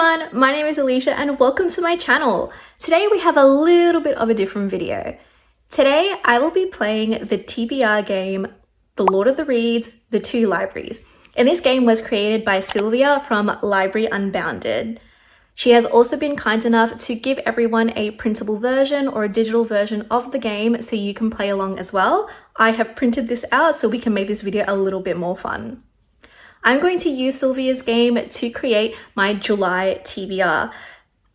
everyone, my name is Alicia and welcome to my channel. Today we have a little bit of a different video. Today I will be playing the TBR game, The Lord of the Reads, The Two Libraries. And this game was created by Silvia from Library Unbounded. She has also been kind enough to give everyone a printable version or a digital version of the game so you can play along as well. I have printed this out so we can make this video a little bit more fun. I'm going to use Silvia's game to create my July TBR.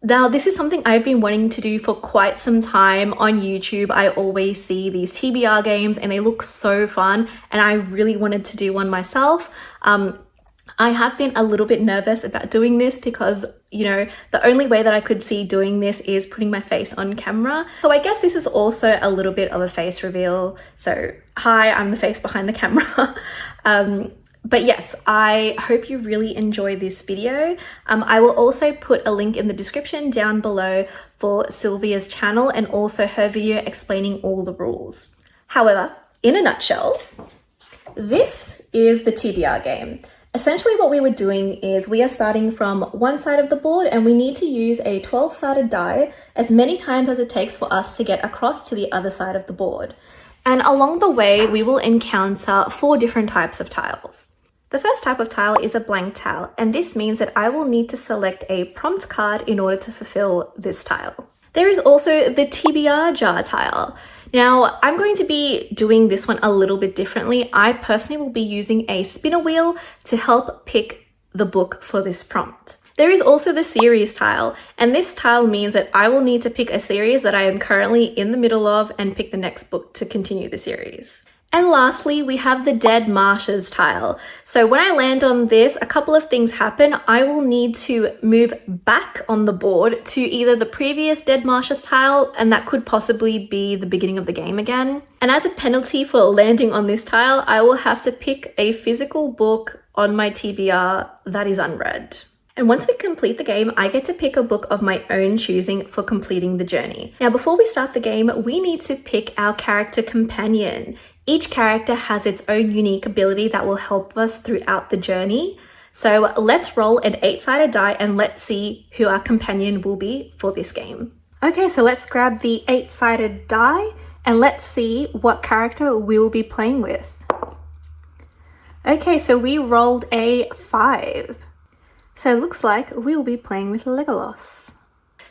Now, this is something I've been wanting to do for quite some time on YouTube. I always see these TBR games and they look so fun, and I really wanted to do one myself. I have been a little bit nervous about doing this because, you know, the only way that I could see doing this is putting my face on camera. So I guess this is also a little bit of a face reveal. So hi, I'm the face behind the camera. But yes, I hope you really enjoy this video. I will also put a link in the description down below for Silvia's channel and also her video explaining all the rules. However, in a nutshell, this is the TBR game. Essentially what we were doing is we are starting from one side of the board and we need to use a 12-sided die as many times as it takes for us to get across to the other side of the board. And along the way, we will encounter 4 different types of tiles. The first type of tile is a blank tile, and this means that I will need to select a prompt card in order to fulfill this tile. There is also the TBR jar tile. Now, I'm going to be doing this one a little bit differently. I personally will be using a spinner wheel to help pick the book for this prompt. There is also the series tile, and this tile means that I will need to pick a series that I am currently in the middle of and pick the next book to continue the series. And lastly, we have the Dead Marshes tile. So when I land on this, a couple of things happen. I will need to move back on the board to either the previous Dead Marshes tile, and that could possibly be the beginning of the game again. And as a penalty for landing on this tile, I will have to pick a physical book on my TBR that is unread. And once we complete the game, I get to pick a book of my own choosing for completing the journey. Now, before we start the game, we need to pick our character companion. Each character has its own unique ability that will help us throughout the journey. So let's roll an 8-sided die and let's see who our companion will be for this game. Okay, so let's grab the 8-sided die and let's see what character we will be playing with. Okay, so we rolled a 5. So it looks like we will be playing with Legolas.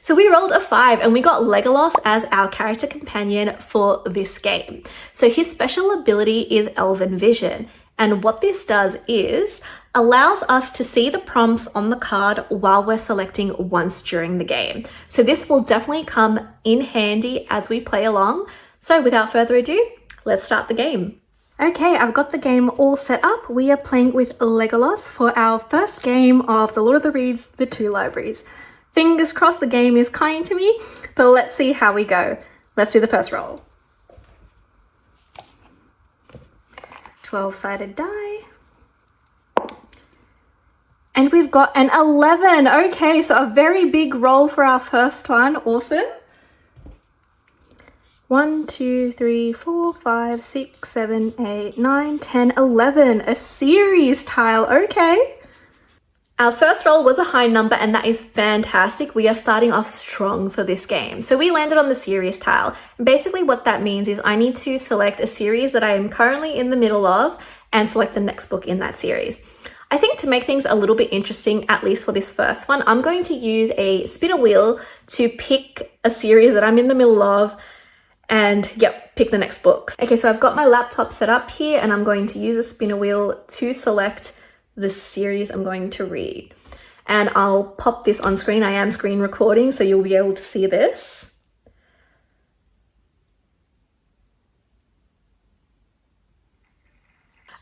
So we rolled a 5 and we got Legolas as our character companion for this game. So his special ability is Elven Vision. And what this does is allows us to see the prompts on the card while we're selecting once during the game. So this will definitely come in handy as we play along. So without further ado, let's start the game. Okay, I've got the game all set up. We are playing with Legolas for our first game of The Lord of the Reads, The Two Libraries. Fingers crossed the game is kind to me, but let's see how we go. Let's do the first roll. 12-sided die. And we've got an 11. Okay, so a very big roll for our first one. Awesome. 1, 2, 3, 4, 5, 6, 7, 8, 9, 10, 11. A series tile. Okay. Our first roll was a high number and that is fantastic. We are starting off strong for this game. So we landed on the series tile. And basically what that means is I need to select a series that I am currently in the middle of and select the next book in that series. I think to make things a little bit interesting, at least for this first one, I'm going to use a spinner wheel to pick a series that I'm in the middle of and pick the next book. Okay, so I've got my laptop set up here and I'm going to use a spinner wheel to select the series I'm going to read. And I'll pop this on screen. I am screen recording, so you'll be able to see this.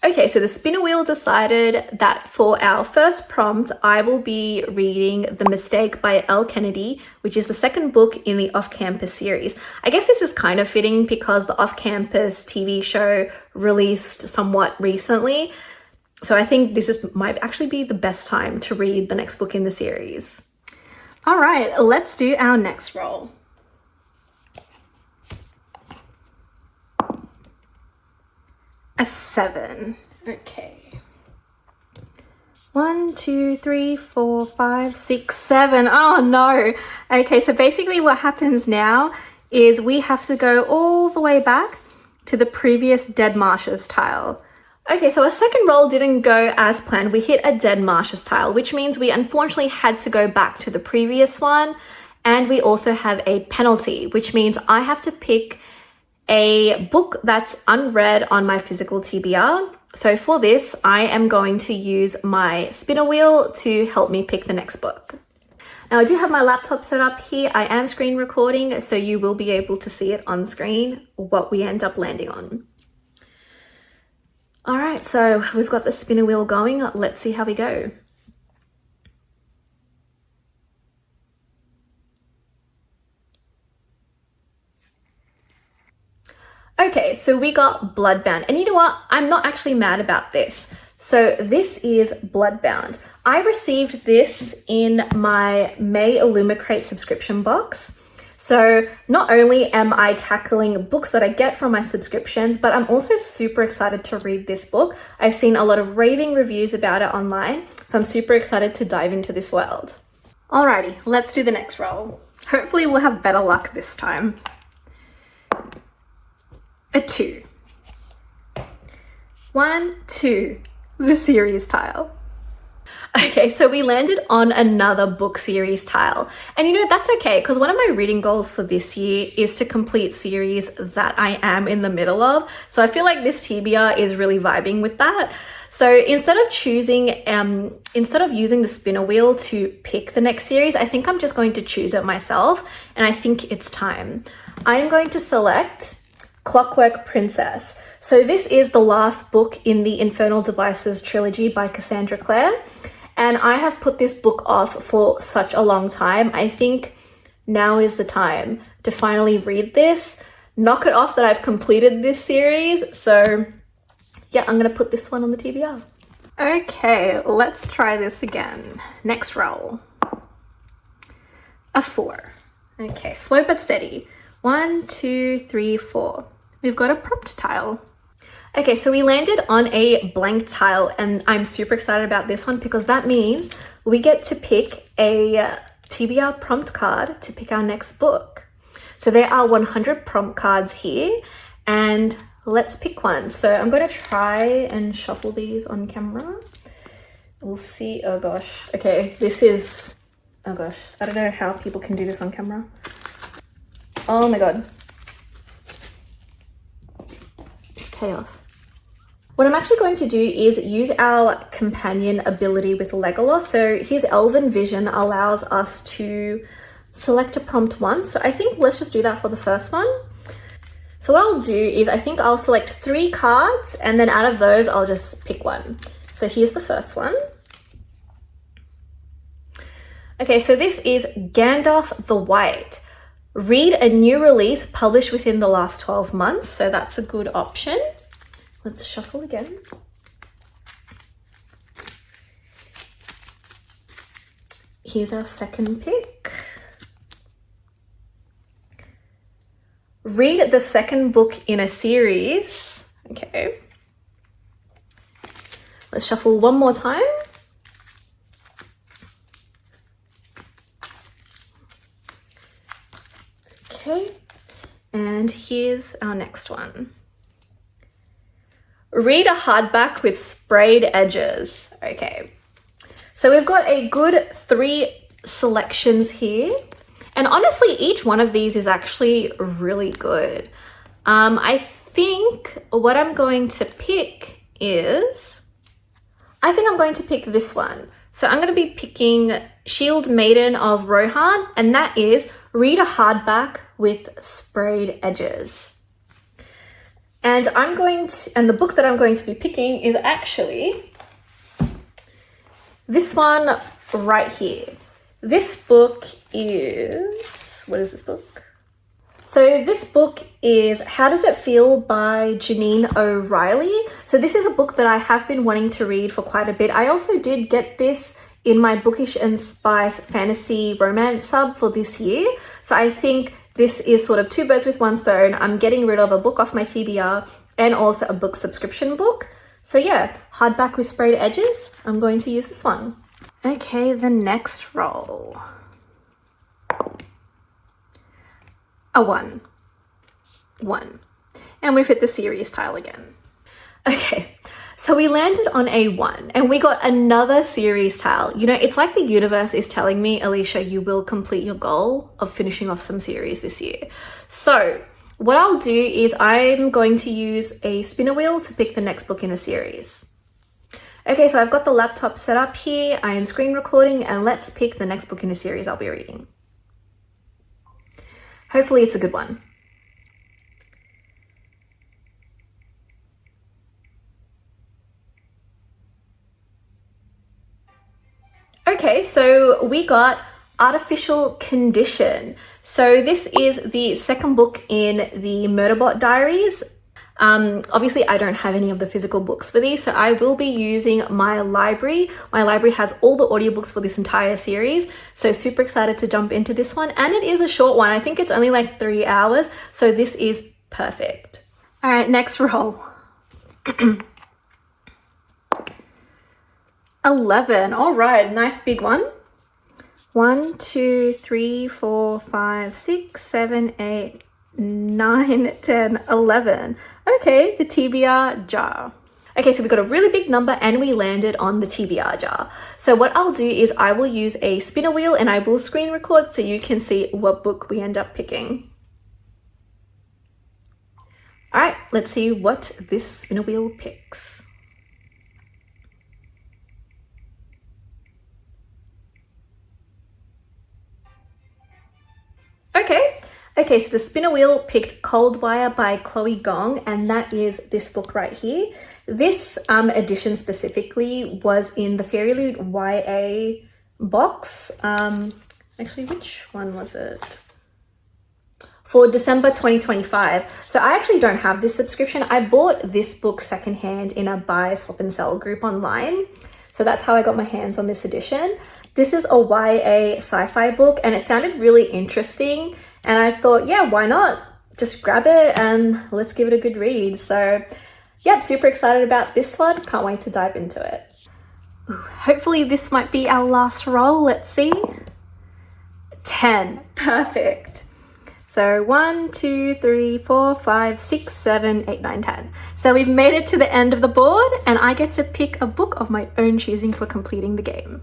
Okay, so the spinner wheel decided that for our first prompt, I will be reading The Mistake by L. Kennedy, which is the second book in the Off-Campus series. I guess this is kind of fitting because the Off-Campus TV show released somewhat recently. So I think might actually be the best time to read the next book in the series. All right, let's do our next roll. A 7. Okay. 1, 2, 3, 4, 5, 6, 7. Oh no. Okay, so basically what happens now is we have to go all the way back to the previous dead marshes tile. Okay, so our second roll didn't go as planned. We hit a dead marshes tile, which means we unfortunately had to go back to the previous one. And we also have a penalty, which means I have to pick a book that's unread on my physical TBR. So for this, I am going to use my spinner wheel to help me pick the next book. Now I do have my laptop set up here. I am screen recording, so you will be able to see it on screen, what we end up landing on. All right, so we've got the spinner wheel going. Let's see how we go. Okay, so we got Bloodbound. And you know what? I'm not actually mad about this. So this is Bloodbound. I received this in my May Illumicrate subscription box. So not only am I tackling books that I get from my subscriptions, but I'm also super excited to read this book. I've seen a lot of raving reviews about it online, so I'm super excited to dive into this world. Alrighty, let's do the next roll. Hopefully we'll have better luck this time. A 2. 1, 2, the series tile. Okay, so we landed on another book series tile. And you know, that's okay, because one of my reading goals for this year is to complete series that I am in the middle of. So I feel like this TBR is really vibing with that. So instead of using the spinner wheel to pick the next series, I think I'm just going to choose it myself. And I think it's time. I am going to select Clockwork Princess. So this is the last book in the Infernal Devices trilogy by Cassandra Clare. And I have put this book off for such a long time. I think now is the time to finally read this. Knock it off that I've completed this series. So yeah, I'm gonna put this one on the TBR. Okay, let's try this again. Next roll. A 4. Okay, slow but steady. 1, 2, 3, 4. We've got a prompt tile. Okay, so we landed on a blank tile and I'm super excited about this one because that means we get to pick a TBR prompt card to pick our next book. So there are 100 prompt cards here and let's pick one. So I'm going to try and shuffle these on camera. We'll see. Oh gosh. Okay, this is, oh gosh, I don't know how people can do this on camera. Oh my God. It's chaos. What I'm actually going to do is use our companion ability with Legolas. So his Elven Vision allows us to select a prompt once. So I think let's just do that for the first one. So what I'll do is I think I'll select 3 cards and then out of those, I'll just pick one. So here's the first one. Okay, so this is Gandalf the White. Read a new release published within the last 12 months. So that's a good option. Let's shuffle again. Here's our second pick. Read the second book in a series. Okay. Let's shuffle one more time. Okay. And here's our next one. Read a hardback with sprayed edges. Okay, so we've got a good 3 selections here. And honestly, each one of these is actually really good. I think what I'm going to pick is, I think I'm going to pick this one. So I'm going to be picking Shield Maiden of Rohan, and that is read a hardback with sprayed edges. And the book that I'm going to be picking is actually this one right here. This book is, what is this book? So this book is How Does It Feel by Janine O'Reilly. So this is a book that I have been wanting to read for quite a bit. I also did get this in my Bookish and Spice fantasy romance sub for this year. So I think this is sort of 2 birds with one stone. I'm getting rid of a book off my TBR and also a book subscription book. So yeah, hardback with sprayed edges. I'm going to use this one. Okay, the next roll. A 1. 1. And we've hit the series tile again. Okay, so we landed on a 1 and we got another series tile. You know, it's like the universe is telling me, Alicia, you will complete your goal of finishing off some series this year. So what I'll do is I'm going to use a spinner wheel to pick the next book in a series. Okay, so I've got the laptop set up here. I am screen recording and let's pick the next book in a series I'll be reading. Hopefully it's a good one. Okay, so we got Artificial Condition. So this is the second book in the Murderbot Diaries. Obviously I don't have any of the physical books for these, so I will be using my library. My library has all the audiobooks for this entire series, so super excited to jump into this one. And it is a short one. I think it's only like 3 hours, so this is perfect. All right, next roll. 11. All right, nice big one. 1, 2, 3, 4, 5, 6, 7, 8, 9, 10, 11. Okay, the TBR jar. Okay, so we got a really big number and we landed on the TBR jar. So what I'll do is I will use a spinner wheel and I will screen record so you can see what book we end up picking. All right, let's see what this spinner wheel picks. Okay, so the spinner wheel picked Cold Wire by Chloe Gong, and that is this book right here. This edition specifically was in the Fairyloot YA box. Actually, which one was it? For December 2025. So I actually don't have this subscription. I bought this book secondhand in a buy, swap and sell group online. So that's how I got my hands on this edition. This is a YA sci-fi book and it sounded really interesting. And I thought, yeah, why not? Just grab it and let's give it a good read. So yep, super excited about this one. Can't wait to dive into it. Ooh, hopefully this might be our last roll. Let's see. 10, perfect. So 1, 2, 3, 4, 5, 6, 7, 8, 9, 10. So we've made it to the end of the board and I get to pick a book of my own choosing for completing the game.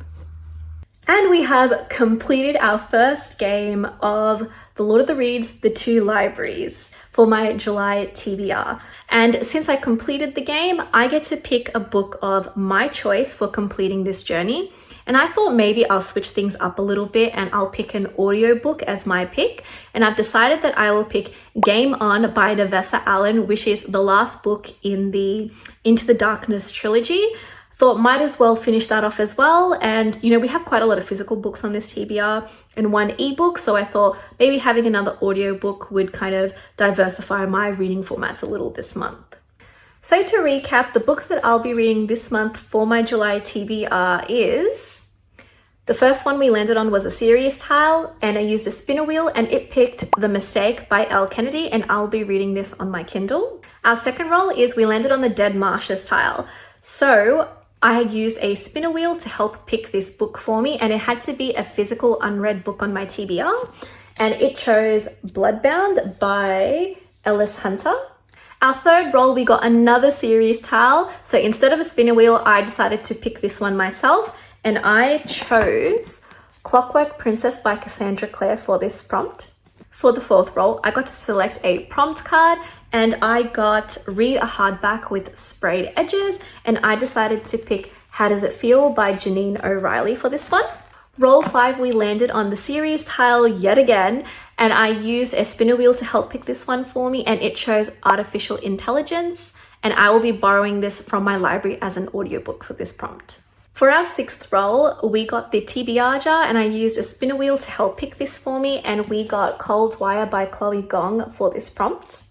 And we have completed our first game of The Lord of the Reads, The Two Libraries for my July TBR. And since I completed the game, I get to pick a book of my choice for completing this journey. And I thought maybe I'll switch things up a little bit and I'll pick an audiobook as my pick. And I've decided that I will pick Game On by Nevessa Allen, which is the last book in the Into the Darkness trilogy. Thought might as well finish that off as well. And you know, we have quite a lot of physical books on this TBR and one ebook. So I thought maybe having another audiobook would kind of diversify my reading formats a little this month. So to recap, the books that I'll be reading this month for my July TBR is, the first one we landed on was a series tile and I used a spinner wheel and it picked The Mistake by Elle Kennedy and I'll be reading this on my Kindle. Our second roll is we landed on the Dead Marshes tile. So I had used a spinner wheel to help pick this book for me and it had to be a physical unread book on my TBR and it chose Bloodbound by Ellis Hunter. Our third roll, we got another series tile. So instead of a spinner wheel, I decided to pick this one myself and I chose Clockwork Princess by Cassandra Clare for this prompt. For the fourth roll, I got to select a prompt card and I got Read a Hardback with Sprayed Edges and I decided to pick How Does It Feel by Janine O'Reilly for this one. Roll 5, we landed on the series tile yet again and I used a spinner wheel to help pick this one for me and it chose Artificial Intelligence and I will be borrowing this from my library as an audiobook for this prompt. For our sixth roll, we got the TBR jar and I used a spinner wheel to help pick this for me and we got Cold Wire by Chloe Gong for this prompt.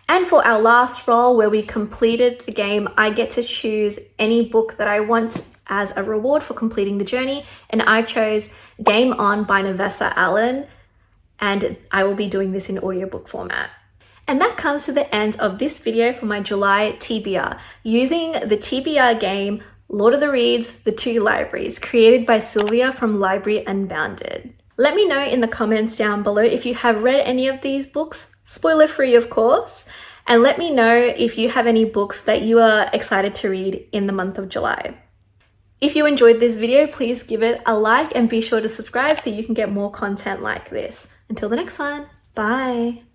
And for our last roll where we completed the game, I get to choose any book that I want as a reward for completing the journey and I chose Game On by Nevessa Allen and I will be doing this in audiobook format. And that comes to the end of this video for my July TBR, using the TBR game Lord of the Reads, The Two Libraries, created by Silvia from Library Unbounded. Let me know in the comments down below if you have read any of these books, spoiler free of course, and let me know if you have any books that you are excited to read in the month of July. If you enjoyed this video, please give it a like and be sure to subscribe so you can get more content like this. Until the next one, bye!